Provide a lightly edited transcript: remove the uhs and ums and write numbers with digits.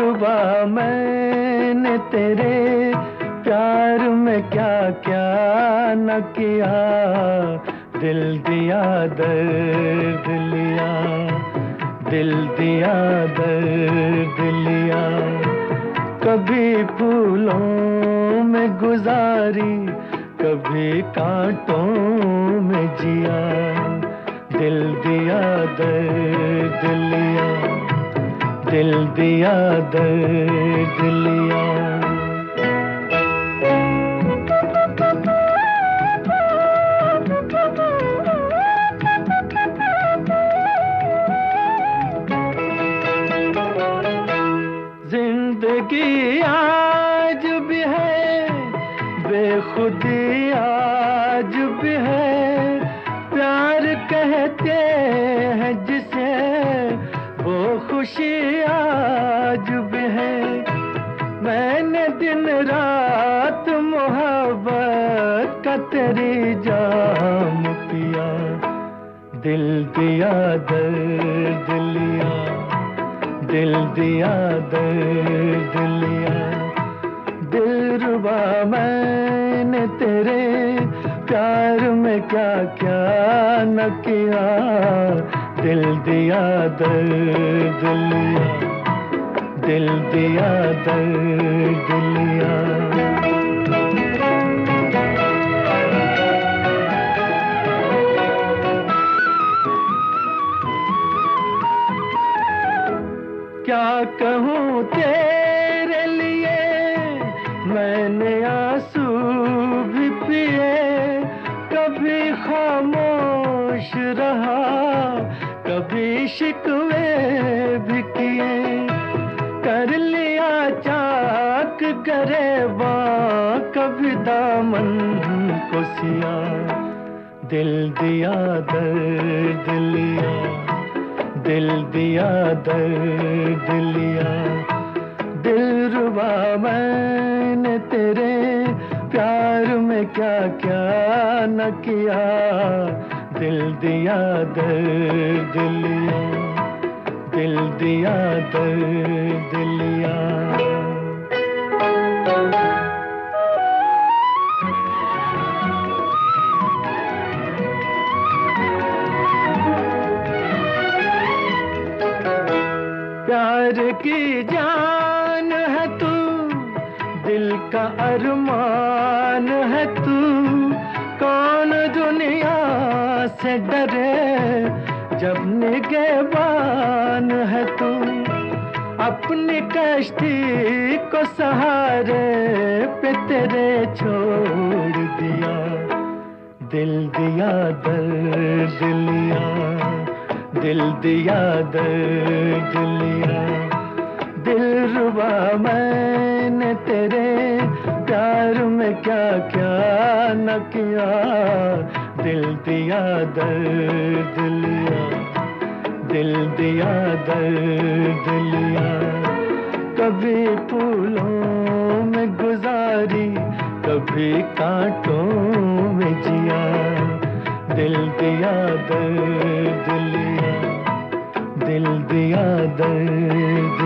दिलरुबा मैंने तेरे प्यार में क्या क्या न किया, दिल दिया दर्द लिया, दिल दिया दर्द लिया। कभी फूलों में गुजारी, कभी कांटों में जिया, दिल दिया दर्द लिया, दिल दिया दर्द लिया। जिंदगी आज भी है, बेखुदी आज भी है, प्यार कहते हैं जिसे वो खुशी आज भी है। मैंने दिन रात मोहब्बत का तेरी जाम पिया, दिल दिया दर्द लिया, दिल दिया दर्द लिया। दिलरुबा मैंने तेरे प्यार में क्या क्या न किया, दिल दिया दर्द लिया, दिल दिया दर्द लिया। क्या कहूँ तेरे लिए, मैंने आंसू भी पिए, कभी खामोश रहा, कभी शिकवे भी किए। कर लिया चाक गरेबा, कभी दामन को सिया, दिल दिया दर्द लिया, दिल दिया दर्द लिया। दिलरुबा मैंने तेरे प्यार में क्या क्या न किया, दिल दिया दर्द लिया, दिल दिया दर्द लिया। प्यार की जान है तू, दिल का अरमान है तू, कौन दुनिया से डरे जब निगहबान है तू। अपनी कश्ती को सहारे पे तेरे छोड़ दिया, दिल दिया दर्द लिया, दिल दिया दर्द लिया। दिलरुबा मैंने तेरे प्यार में क्या क्या न किया, दिल दिया दर्द लिया, दिल दिया दर्द लिया। कभी फूलों में गुजारी, कभी कांटों में जिया, दिल दिया दर्द लिया, दिल दिया दर्द